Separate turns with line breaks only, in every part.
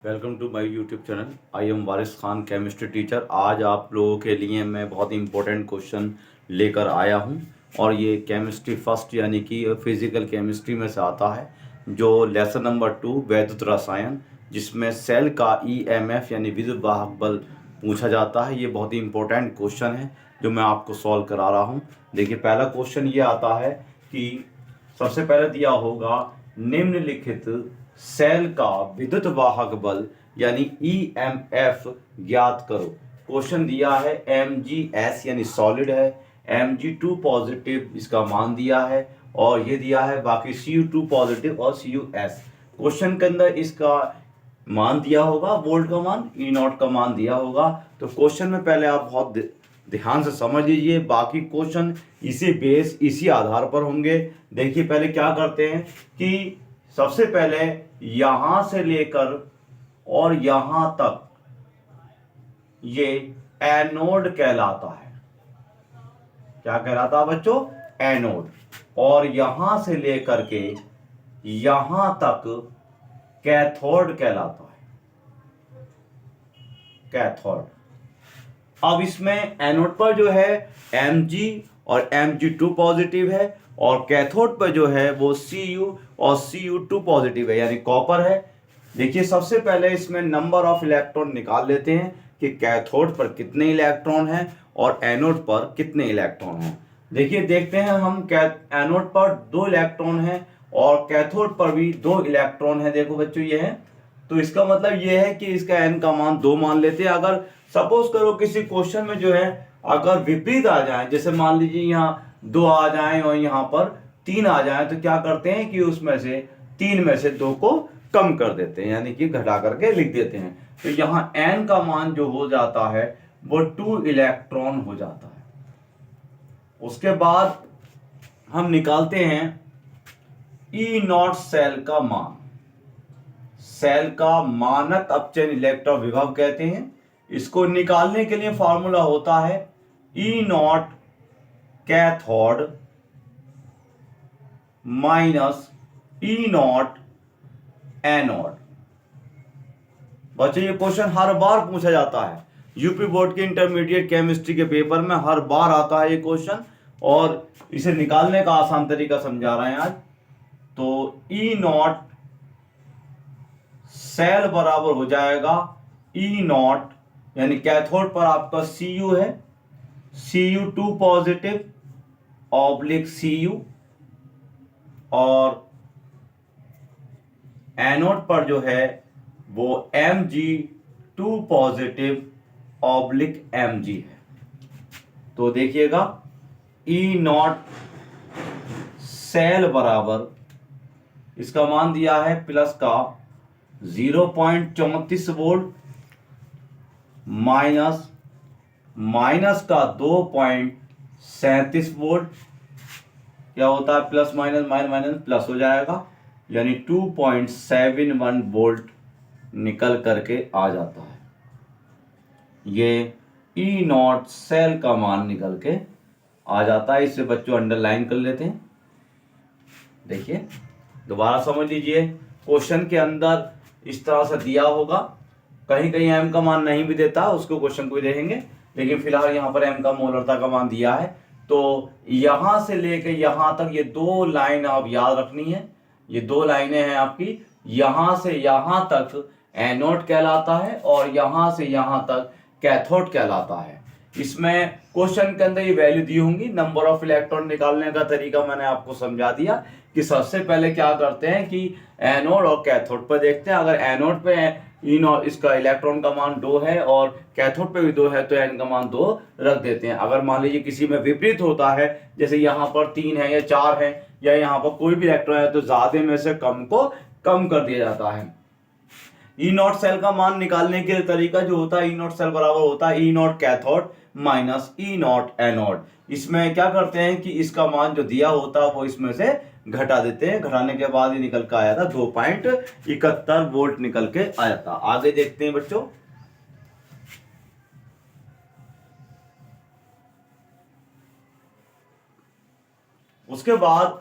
Welcome to my YouTube channel. I am Waris Khan, chemistry teacher. आज आप लोगों के लिए मैं बहुत इंपॉर्टेंट क्वेश्चन लेकर आया हूं और ये केमिस्ट्री फर्स्ट यानी कि फिजिकल केमिस्ट्री में से आता है, जो लेसन नंबर 2 वैद्युत रसायन, जिसमें सेल का ईएमएफ यानी विद्युत वाहक बल पूछा जाता है। ये बहुत ही इंपॉर्टेंट क्वेश्चन है जो मैं आपको सॉल्व करा रहा हूँ। देखिए, पहला क्वेश्चन ये आता है कि सबसे पहले दिया होगा निम्नलिखित सेल का विद्युत वाहक बल यानी ईएमएफ ज्ञात करो। क्वेश्चन दिया है Mgs यानी सॉलिड है, Mg2 पॉजिटिव इसका मान दिया है और ये दिया है बाकी Cu2 पॉजिटिव और Cus। क्वेश्चन के अंदर इसका मान दिया होगा, वोल्ट का मान, ई नॉट का मान दिया होगा। तो क्वेश्चन में पहले आप बहुत ध्यान से समझ लीजिए, बाकी क्वेश्चन इसी बेस इसी आधार पर होंगे। देखिए, पहले क्या करते हैं कि सबसे पहले यहां से लेकर और यहां तक ये एनोड कहलाता है। क्या कहलाता है बच्चों? एनोड। और यहां से लेकर के यहां तक कैथोड कहलाता है। कैथोड। अब इसमें एनोड पर जो है Mg और Mg2 पॉजिटिव है और कैथोड पर जो है वो Cu और Cu2 पॉजिटिव है यानी कॉपर है। देखिए, सबसे पहले इसमें नंबर ऑफ इलेक्ट्रॉन निकाल लेते हैं कि कैथोड पर कितने इलेक्ट्रॉन हैं और एनोड पर कितने इलेक्ट्रॉन हैं। देखिए, देखते हैं हम, एनोड पर 2 इलेक्ट्रॉन हैं और कैथोड पर भी 2 इलेक्ट्रॉन है। देखो बच्चों, ये है, तो इसका मतलब ये है कि इसका n का मान 2 मान लेते हैं। अगर सपोज करो किसी क्वेश्चन में जो है अगर विपरीत आ जाए, जैसे मान लीजिए यहाँ 2 आ जाए और यहाँ पर 3 आ जाए, तो क्या करते हैं कि उसमें से 3 में से 2 को कम कर देते हैं यानी कि घटा करके लिख देते हैं। तो यहाँ n का मान जो हो जाता है वो 2 इलेक्ट्रॉन हो जाता है। उसके बाद हम निकालते हैं ई नॉट सेल का मान। सेल का मानक अपचयन इलेक्ट्रॉन विभव कहते हैं। इसको निकालने के लिए फॉर्मूला होता है E nought cathode minus E nought anode. बच्चों, ये क्वेश्चन हर बार पूछा जाता है यूपी बोर्ड के इंटरमीडिएट केमिस्ट्री के पेपर में, हर बार आता है ये क्वेश्चन और इसे निकालने का आसान तरीका समझा रहे हैं आज। तो ई नॉट सेल बराबर हो जाएगा ई नॉट यानी कैथोड पर आपका Cu है, Cu2 पॉजिटिव ऑब्लिक Cu, और एनोड पर जो है वो Mg2 पॉजिटिव ऑब्लिक Mg है। तो देखिएगा, ई नॉट सेल बराबर इसका मान दिया है प्लस का 0.34 वोल्ट माइनस का 2.37 वोल्ट। क्या होता है? Plus minus minus minus plus हो जाएगा यानी 2.71 वोल्ट निकल करके आ जाता है। ये ई नॉट सेल का मान निकल के आ जाता है। इसे बच्चों अंडरलाइन कर लेते हैं। देखिए, दोबारा समझ लीजिए, क्वेश्चन के अंदर इस तरह से दिया होगा, कहीं कहीं m का मान नहीं भी देता, उसको क्वेश्चन को भी देखेंगे, लेकिन फिलहाल यहाँ पर m का मोलरता का मान दिया है। तो यहां से लेकर यहां तक ये 2 लाइन आप याद रखनी है। ये 2 लाइनें हैं आपकी, यहां से यहां तक एनोड कहलाता है और यहां से यहां तक कैथोड कहलाता है। इसमें क्वेश्चन के अंदर ये वैल्यू दी होंगी। नंबर ऑफ इलेक्ट्रॉन निकालने का तरीका मैंने आपको समझा दिया कि सबसे पहले क्या करते हैं कि एनोड और कैथोड पर देखते हैं। अगर एनोड पे इनोड इसका इलेक्ट्रॉन का मान 2 है और कैथोड पे भी 2 है तो एन का मान 2 रख देते हैं। अगर मान लीजिए किसी में विपरीत होता है, जैसे यहाँ पर 3 है या 4 है या यहाँ पर कोई भी इलेक्ट्रॉन है, तो ज्यादा में से कम को कम कर दिया जाता है। ई नॉट सेल का मान निकालने के तरीका जो होता है, ई नॉट सेल बराबर होता है E nought cathode minus E nought anode. इसमें क्या करते हैं कि इसका मान जो दिया होता है वो इसमें से घटा देते हैं। घटाने के बाद ये निकल के आया था 2.71 वोल्ट निकल के आया था। आगे देखते हैं बच्चों। उसके बाद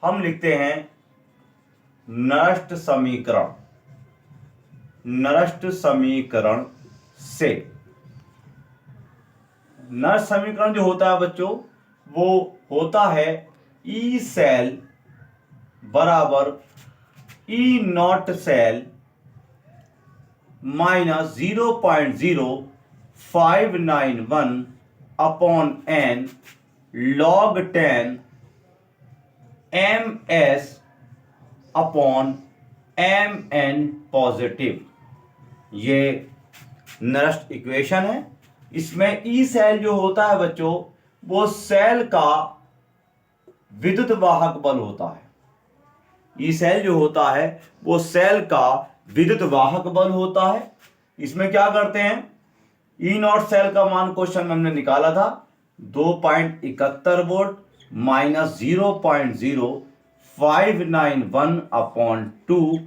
हम लिखते हैं नष्ट समीकरण। नरस्ट समीकरण से। नरस्ट समीकरण जो होता है बच्चों वो होता है ई सेल बराबर E nought cell minus 0.0591 upon n log 10 ms upon mn positive. ये नरस्ट इक्वेशन है। इसमें ई सेल जो होता है बच्चों वो सेल का विद्युत वाहक बल होता है। ई सेल जो होता है वो सेल का विद्युत वाहक बल होता है। इसमें क्या करते हैं, ई नॉट सेल का मान क्वेश्चन में हमने निकाला था 2.71 volt minus 0.0591 upon 2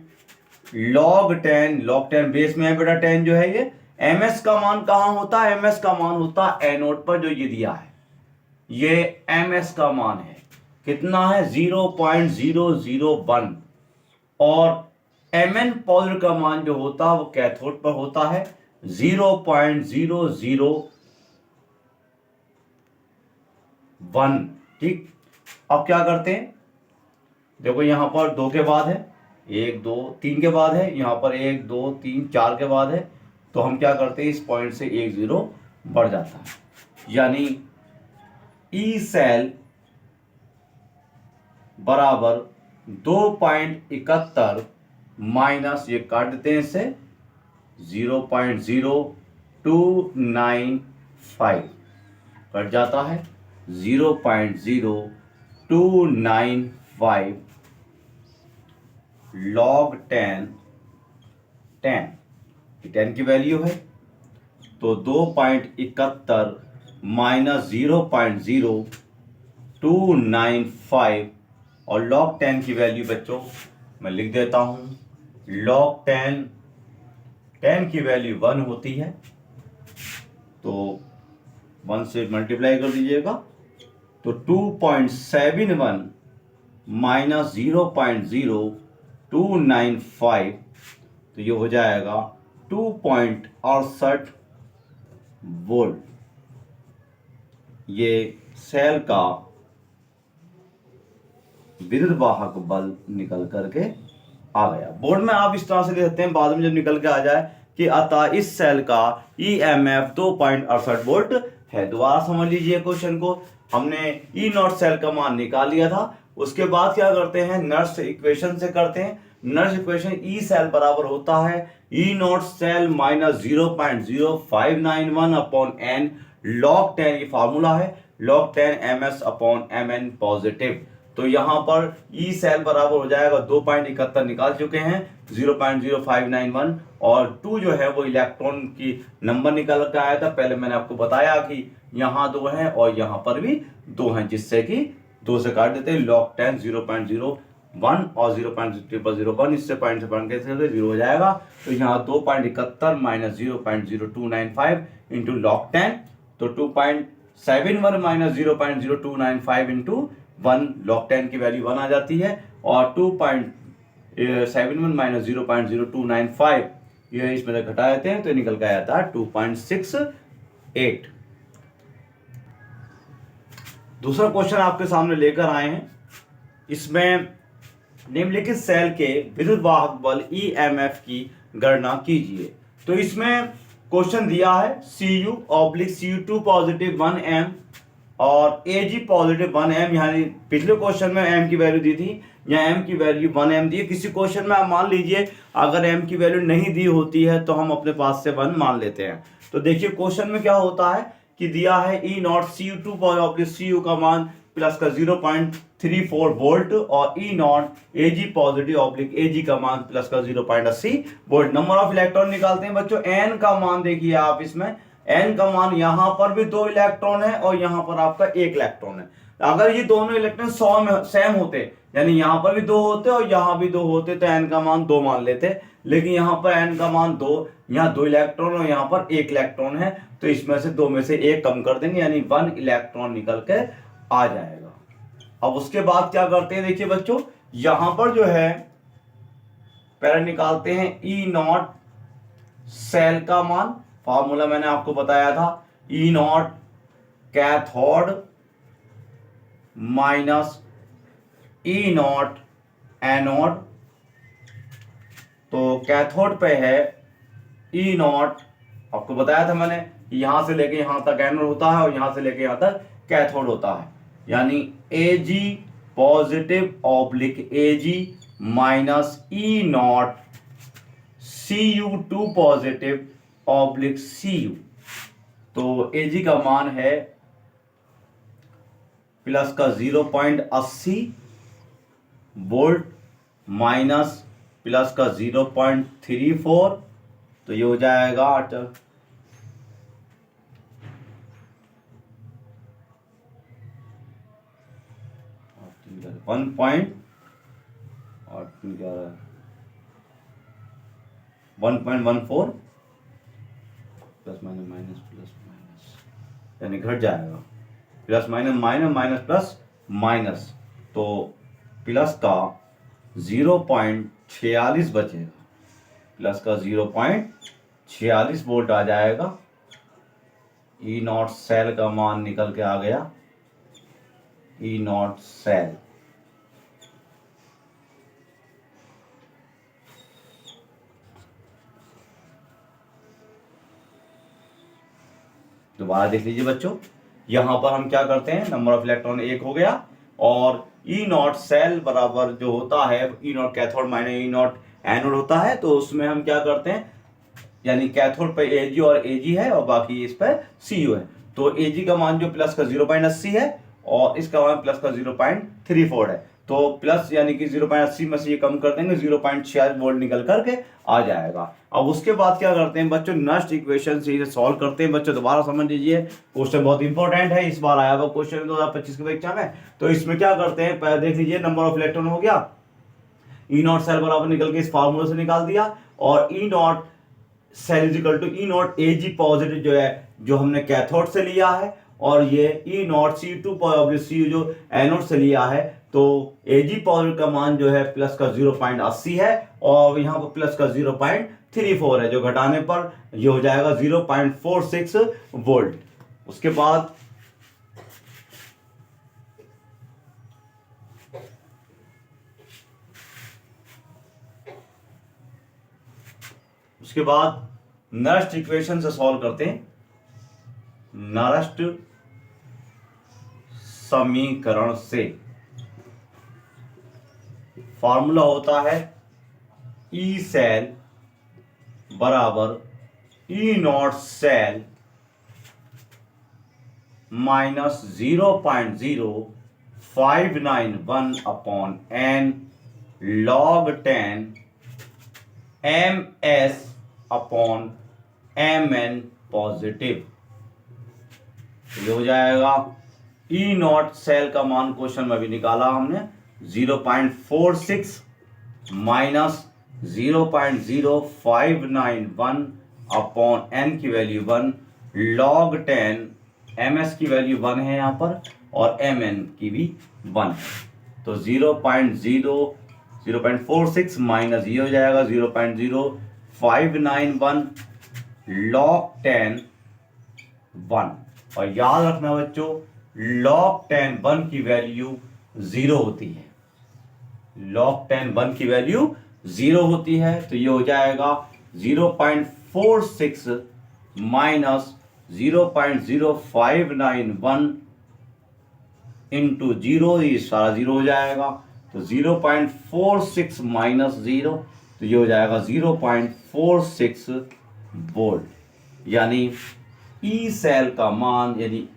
log 10 base में है बेटा 10 जो है ये। ms का मान कहां होता है, ms का मान होता है एनोड पर जो ये दिया है, ये ms का मान है कितना है 0.001 और mn पॉजिटिव का मान जो होता है वो कैथोड पर होता है 0.001। ठीक, अब क्या करते हैं, देखो यहां पर 2 के बाद है, 1 2 3 के बाद है, यहां पर 1 2 3 4 के बाद है, तो हम क्या करते हैं इस पॉइंट से 1 0 बढ़ जाता है, यानी ई सेल बराबर 2.71 माइनस ये काट देते हैं इससे 0.0295 कट जाता है 0.0295 log 10 की वैल्यू है, तो 2.71 माइनस 0.0295 और log 10 की वैल्यू बच्चों मैं लिख देता हूं, log 10 की वैल्यू 1 होती है, तो 1 से मल्टीप्लाई कर दीजिएगा, तो 2.71 माइनस 0.0295 तो ये हो जाएगा 2.68 वोल्ट। ये सेल का विद्युत वाहक बल निकल करके आ गया। बोर्ड में आप इस तरह से लिख सकते हैं, बाद में जब निकल के आ जाए कि अतः इस सेल का EMF 2.68 वोल्ट है। दोबारा समझ लीजिए क्वेश्चन को, हमने ई नॉट सेल का मान निकाल लिया था, उसके बाद क्या करते हैं नर्स इक्वेशन से करते हैं। नर्स इक्वेशन ई सेल बराबर होता है E nought cell minus 0.0591 upon n log 10, ये फार्मूला है log 10 ms upon mn positive. तो यहां पर ई सेल बराबर हो जाएगा 2.71 निकाल चुके हैं 0.0591 और 2 जो है वो इलेक्ट्रॉन की नंबर निकल कर आया था। पहले मैंने आपको बताया कि यहाँ 2 हैं और यहाँ पर भी 2 हैं, जिससे कि 2 से काट देते हैं log 10 0.01 और 0.0001 इससे पॉइंट से पॉइंट कैसे 0 हो जाएगा। तो यहाँ 2.71 माइनस 0.0295 इंटू log 10, तो 2.71 माइनस 0.0295 इंटू 1 log 10 की वैल्यू 1 आ जाती है और 2.71 माइनस 0.0295 ये इसमें घटा देते हैं तो निकल के आया था 2.68। दूसरा क्वेश्चन आपके सामने लेकर आए हैं, इसमें निम्नलिखित सेल के विद्युत वाहक बल EMF की गणना कीजिए। तो इसमें क्वेश्चन दिया है Cu/Cu2 पॉजिटिव 1 m और Ag पॉजिटिव 1 m, यानी पिछले क्वेश्चन में m की वैल्यू दी थी, यहाँ m की वैल्यू 1 m दी है। किसी क्वेश्चन में आप मान लीजिए अगर m की वैल्यू नहीं दी होती है तो हम अपने पास से 1 मान लेते हैं। तो देखिए क्वेश्चन में क्या होता है कि दिया है E not Cu2 positive Cu का मान प्लस का 0.34 वोल्ट और E nought Ag positive oblique Ag का मान प्लस का 0.80 वोल्ट। नंबर ऑफ इलेक्ट्रॉन निकालते हैं बच्चों। n का मान देखिए आप, इसमें n का मान यहां पर भी 2 इलेक्ट्रॉन है और यहां पर आपका 1 इलेक्ट्रॉन है। अगर ये दोनों इलेक्ट्रॉन सेम होते, यानी यहां पर भी 2 होते और यहां भी 2 होते, तो n का मान 2 मान लेते, लेकिन यहां पर n का मान 2, यहाँ 2 इलेक्ट्रॉन और यहां पर 1 इलेक्ट्रॉन है, तो इसमें से 2 में से 1 कम कर देंगे, यानी 1 इलेक्ट्रॉन निकल के आ जाएगा। अब उसके बाद क्या करते हैं, देखिए बच्चों यहां पर जो है पहले निकालते हैं ई नॉट सेल का मान, फॉर्मूला मैंने आपको बताया था, E nought cathode minus E nought anode. तो कैथोड पे है ई नॉट, आपको बताया था मैंने, यहां से लेके यहां तक एनोड होता है और यहां से लेके यहां तक कैथोड होता है, यानी Ag positive oblique Ag minus E not Cu2 positive oblique Cu। तो Ag का मान है प्लस का 0.80 वोल्ट माइनस प्लस का 0.34, तो ये हो जाएगा 1.14 plus minus minus plus minus, यानी घट जाएगा, plus minus minus minus plus minus, तो प्लस का 0.46 बचेगा, प्लस का 0.46 वोल्ट आ जाएगा। ई नॉट सेल का मान निकल के आ गया, ई नॉट सेल। दोबारा देख लीजिए बच्चों, यहां पर हम क्या करते हैं, नंबर ऑफ इलेक्ट्रॉन 1 हो गया, और ई नॉट सेल बराबर जो होता है E nought cathode minus E nought anode होता है, तो उसमें हम क्या करते हैं, यानी कैथोड पे Ag और Ag है और बाकी इस पर Cu है, तो Ag का मान जो प्लस का 0.80 है और इसका मान प्लस का 0.34 है, तो प्लस यानी कि 0.80 में से ये कम कर देंगे, 0.46 वोल्ट निकल करके आ जाएगा। अब उसके बाद क्या करते हैं बच्चों, नेक्स्ट इक्वेशन से इसे सॉल्व करते हैं। बच्चों दोबारा समझ लीजिए, क्वेश्चन बहुत इंपॉर्टेंट है, इस बार आया हुआ क्वेश्चन 2025 के परीक्षा में। तो इसमें क्या करते हैं, पहले देख लीजिए, नंबर ऑफ इलेक्ट्रॉन हो गया, ई नॉट सेल बराबर निकल के इस फार्मूले से निकाल दिया, और E nought cell is equal to E nought Ag positive जो है जो हमने कैथोड से लिया है, और ये ई नॉट Cu2 Cu जो एनोड से लिया है, तो Ag पॉजिटिव का मान जो है प्लस का 0.80 है और यहाँ पर प्लस का 0.34 है, जो घटाने पर ये हो जाएगा 0.46 वोल्ट। उसके बाद नेक्स्ट इक्वेशन से सॉल्व करते हैं। नेक्स्ट समीकरण से फॉर्मूला होता है ई सेल बराबर E nought cell minus 0.0591 upon n log 10 ms upon mn positive. ये हो जाएगा ई नॉट सेल का मान क्वेश्चन में भी निकाला हमने, 0.46 माइनस 0.0591 अपॉन n की वैल्यू 1 log 10 ms की वैल्यू 1 है यहाँ पर और mn की भी 1 है, तो 0.46 माइनस ये हो जाएगा 0.0591 log 10 1, और याद रखना बच्चों log 10 1 की वैल्यू 0 होती है, log 10 1 की वैल्यू 0 होती है, तो ये हो जाएगा 0.46 माइनस 0.0591 इंटू 0, ये सारा 0 हो जाएगा, तो 0.46 माइनस 0, तो ये हो जाएगा 0.46 वोल्ट, यानी ई सेल का मान यानी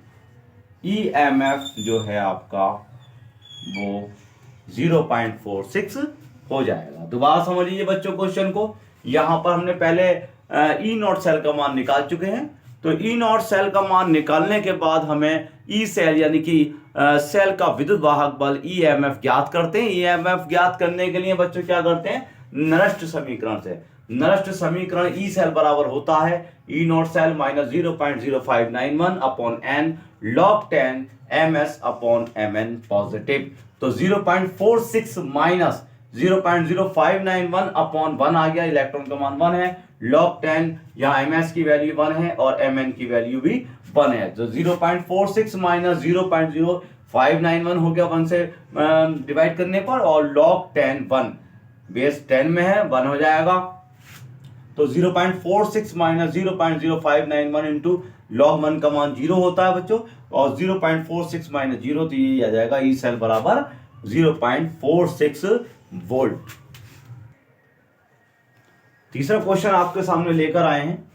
EMF जो है आपका वो 0.46 हो जाएगा। दोबारा समझ लीजिए बच्चों क्वेश्चन को, यहां पर हमने पहले ई नॉट सेल का मान निकाल चुके हैं, तो ई नॉट सेल का मान निकालने के बाद हमें ई सेल यानी कि सेल का विद्युत वाहक बल EMF ज्ञात करते हैं। EMF ज्ञात करने के लिए बच्चों क्या करते हैं, नरस्ट समीकरण से, नरस्ट समीकरण ई सेल बराबर होता है E nought cell minus 0.0591 upon n log 10 ms upon mn positive, तो 0.46 माइनस 0.0591 अपॉन 1 आ गया, इलेक्ट्रॉन का मान 1 है। log 10 यहाँ ms की वैल्यू 1 है और mn की वैल्यू भी 1 है। तो 0.46 माइनस 0.0591 हो गया 1 से डिवाइड करने पर, और log 10 1 बेस 10 में है 1 हो जाएगा। तो 0.46 माइनस 0.0591 इंटू लॉग 1 का मान 0 होता है बच्चों, और 0.46 माइनस 0 तो ये आ जाएगा ई सेल बराबर 0.46 वोल्ट। तीसरा क्वेश्चन आपके सामने लेकर आए हैं।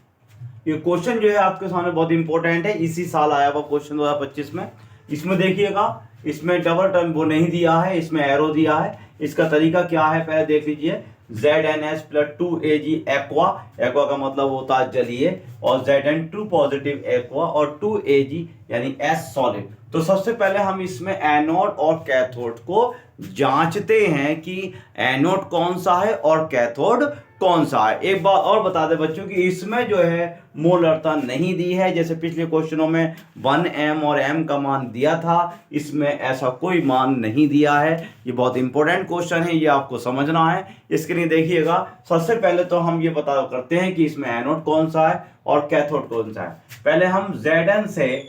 ये क्वेश्चन जो है आपके सामने बहुत इंपॉर्टेंट है, इसी साल आया हुआ क्वेश्चन 2025 में। इसमें देखिएगा, इसमें डबल टर्म वो नहीं दिया है, इसमें एरो दिया है। इसका तरीका क्या है पहले देख लीजिए। ZnH plus 2Ag aqua, aqua का मतलब होता है जलीय, और Zn2 पॉजिटिव एक्वा, और 2Ag यानी S सॉलिड। तो सबसे पहले हम इसमें एनोड और कैथोड को जांचते हैं कि एनोड कौन सा है और कैथोड कौन सा है। एक बात और बता दें बच्चों कि इसमें जो है मोलरता नहीं दी है, जैसे पिछले क्वेश्चनों में 1m और m का मान दिया था, इसमें ऐसा कोई मान नहीं दिया है। ये बहुत इंपॉर्टेंट क्वेश्चन है, ये आपको समझना है। इसके लिए देखिएगा, सबसे पहले तो हम ये पता करते हैं कि इसमें एनोड कौन सा है और कैथोड कौन सा है। पहले हम Zn से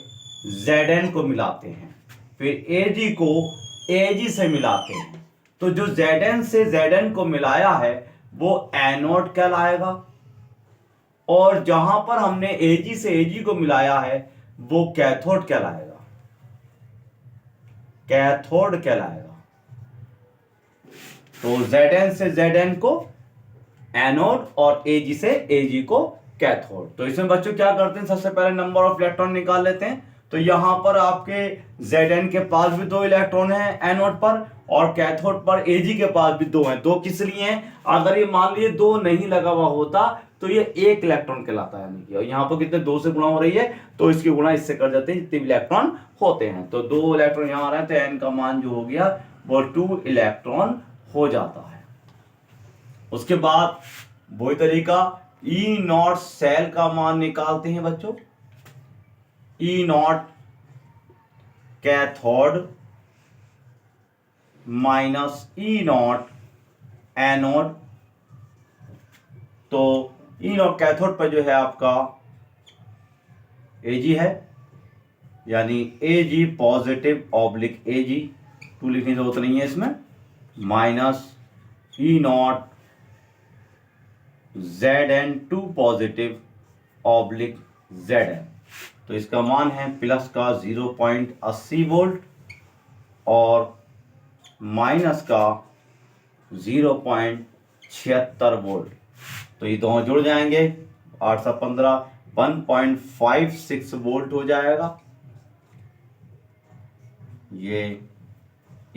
Zn को मिलाते हैं, फिर Ag को Ag से मिलाते हैं। तो जो Zn से Zn को मिलाया है वो एनोड कहलाएगा, और जहां पर हमने Ag से Ag को मिलाया है वो कैथोड कहलाएगा, कैथोड कहलाएगा। तो Zn से Zn को एनोड और Ag से Ag को कैथोड। तो इसमें बच्चों क्या करते हैं, सबसे पहले नंबर ऑफ इलेक्ट्रॉन निकाल लेते हैं। तो यहां पर आपके Zn के पास भी 2 इलेक्ट्रॉन हैं एनोड पर, और कैथोड पर Ag के पास भी 2 हैं। 2 किस लिए हैं, अगर ये मान लीजिए 2 नहीं लगा हुआ होता तो ये 1 इलेक्ट्रॉन कहलाता है, यानी कि और यहाँ पर कितने 2 से गुणा हो रही है तो इसकी गुणा इससे कर देते हैं जितने इलेक्ट्रॉन होते हैं। तो 2 इलेक्ट्रॉन यहाँ आ रहे हैं, तो n का मान जो हो गया वो 2 इलेक्ट्रॉन हो जाता है। उसके बाद वही तरीका ई नॉट सेल का मान निकालते हैं बच्चों। E nought cathode minus E nought anode. तो ई नॉट कैथोड पर जो है आपका Ag है, यानी Ag पॉजिटिव ऑब्लिक Ag, 2 लिखने की जरूरत नहीं है इसमें, minus E not Zn2 positive oblique Zn। तो इसका मान है प्लस का 0.80 वोल्ट और माइनस का 0.76 वोल्ट। तो ये दोनों जुड़ जाएंगे, 8 से 15 1.56 वोल्ट हो जाएगा। ये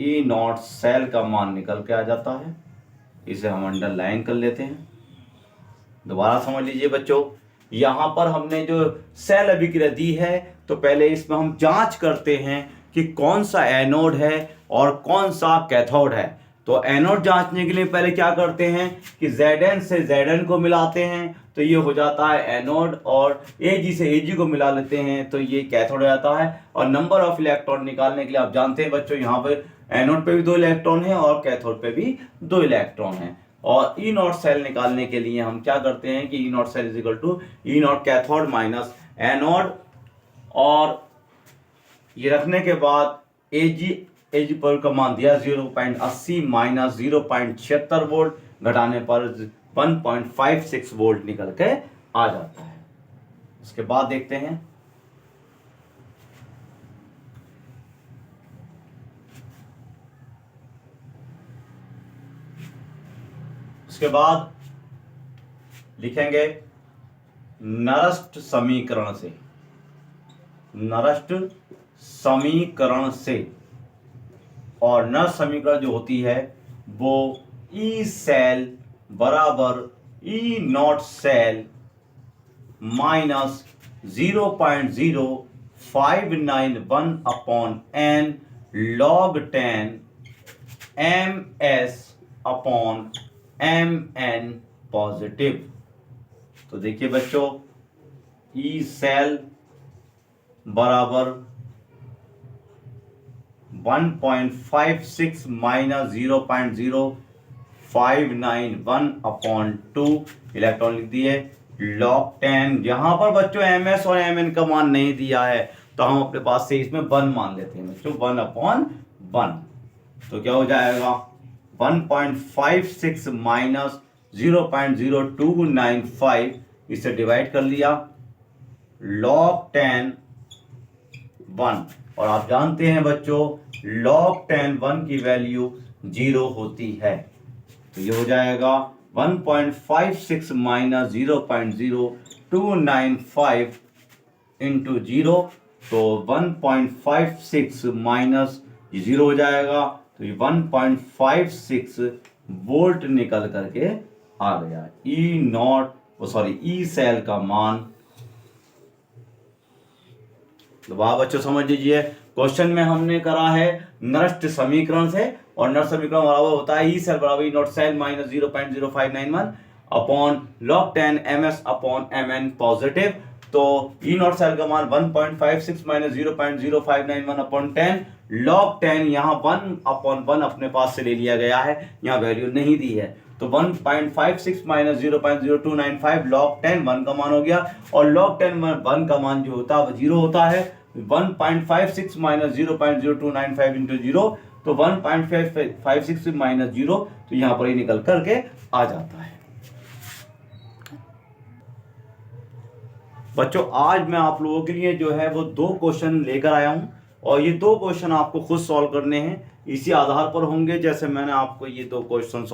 ई नॉट सेल का मान निकल के आ जाता है, इसे हम अंडरलाइन कर लेते हैं। दोबारा समझ लीजिए बच्चों, यहां पर हमने जो सेल अभिक्रिया दी है, तो पहले इसमें हम जांच करते हैं कि कौन सा एनोड है और कौन सा कैथोड है। तो एनोड जांचने के लिए पहले क्या करते हैं कि Zn से Zn को मिलाते हैं, तो ये हो जाता है एनोड, और Ag से Ag को मिला लेते हैं तो ये कैथोड हो जाता है। और नंबर ऑफ इलेक्ट्रॉन निकालने के लिए आप जानते हैं बच्चों, यहाँ पे एनोड पे भी 2 इलेक्ट्रॉन है और कैथोड पे भी 2 इलेक्ट्रॉन है। और ई नॉट सेल निकालने के लिए हम क्या करते हैं कि E nought cell is equal to E nought cathode minus anode, और ये रखने के बाद Ag पर का मान दिया 0.80 माइनस 0.76 वोल्ट, घटाने पर 1.56 वोल्ट निकल के आ जाता है। उसके बाद देखते हैं उसके बाद लिखेंगे नरस्ट समीकरण से, नरस्ट समीकरण से। और नरस्ट समीकरण जो होती है वो ई सेल बराबर E nought cell minus 0.0591 upon n log 10 ms upon mn positive. तो देखिए बच्चों, ई सेल बराबर 1.56 माइनस 0.0591 591/2 इलेक्ट्रॉन लिख दिए। log 10 यहाँ पर बच्चों ms और mn का मान नहीं दिया है तो हम अपने पास से इसमें 1 मान लेते हैं बच्चों, 1/1। तो क्या हो जाएगा 1.56 माइनस 0.0295, इसे डिवाइड कर लिया log 10 1। और आप जानते हैं बच्चों log 10 1 की वैल्यू 0 होती है, तो ये हो जाएगा 1.56 माइनस 0.0295 इंटू 0। तो 1.56 माइनस 0 हो जाएगा, तो ये 1.56 वोल्ट निकल करके आ गया। ई सेल का मान। तो वाह बच्चों समझ लीजिए, क्वेश्चन में हमने करा है नष्ट समीकरण से, और नष्ट समीकरण बराबर होता है ई सेल बराबर E nought cell minus 0.0591 upon log 10 ms upon mn positive. तो ई नॉट सेल का मान 1.56 माइनस 0.0591 अपॉन 10 log 10, यहाँ 1/1 अपने पास से ले लिया गया है, यहाँ वैल्यू नहीं दी है, तो 1.56 माइनस 0.0295 log 10 1 का मान हो गया, और log 10 1 का मान जो होता है वो 0 होता है। 1.56 माइनस 0.0295 इंटू 0, तो 1.56 माइनस 0, तो यहाँ पर ही निकल करके आ जाता है। बच्चों आज मैं आप लोगों के लिए जो है वो 2 क्वेश्चन लेकर आया हूं, और ये 2 क्वेश्चन आपको खुद सॉल्व करने हैं, इसी आधार पर होंगे जैसे मैंने आपको ये 2 क्वेश्चन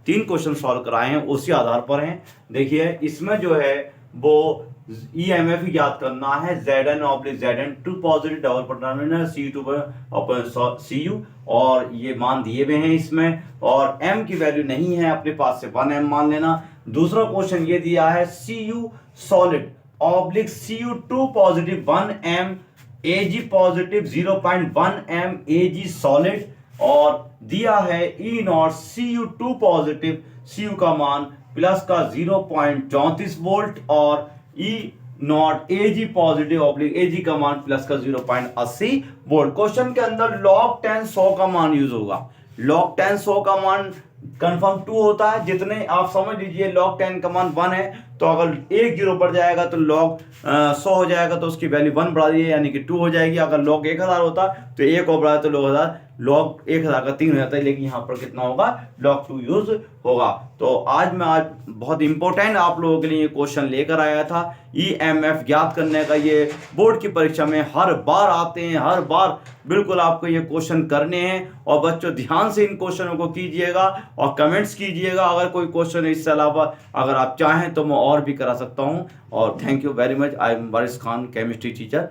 3 क्वेश्चन सॉल्व कराए हैं उसी आधार पर हैं। देखिए इसमें जो है वो EMF याद करना है, Zn/Zn 2 positive double terminal Cu2/Cu, और ये मान दिए हुए हैं इसमें, और m की वैल्यू नहीं है अपने पास से 1m मान लेना। दूसरा क्वेश्चन ये दिया है Cu solid Cu2 positive 1m Ag positive 0.1m Ag solid, और दिया है E not Cu2 positive, Cu का मान प्लस का 0.34 वोल्ट, और E not Ag positive Ag का मान प्लस का 0.80 वोल्ट। क्वेश्चन के अंदर log 10 100 का मान यूज होगा। log 10 100 का मान कंफर्म 2 होता है, जितने आप समझ लीजिए log 10 का मान 1 है, तो अगर 1 0 बढ़ जाएगा तो log 100 हो जाएगा, तो उसकी वैल्यू 1 बढ़ा दीजिए यानी कि 2 हो जाएगी। अगर log 1000 होता तो 1 और बढ़ा तो log 1000 का 3 हो जाता है, लेकिन यहाँ पर कितना होगा log 2 यूज होगा। तो आज बहुत इंपॉर्टेंट आप लोगों के लिए ये क्वेश्चन लेकर आया था। EMF ज्ञात करने का ये बोर्ड की परीक्षा में हर बार आते हैं, हर बार बिल्कुल आपको ये क्वेश्चन करने हैं, और बच्चों ध्यान से इन क्वेश्चनों को कीजिएगा और कमेंट्स कीजिएगा। अगर कोई क्वेश्चन इससे अलावा अगर आप चाहें तो मैं और भी करा सकता हूं। और thank you very much. I am Waris Khan, chemistry teacher.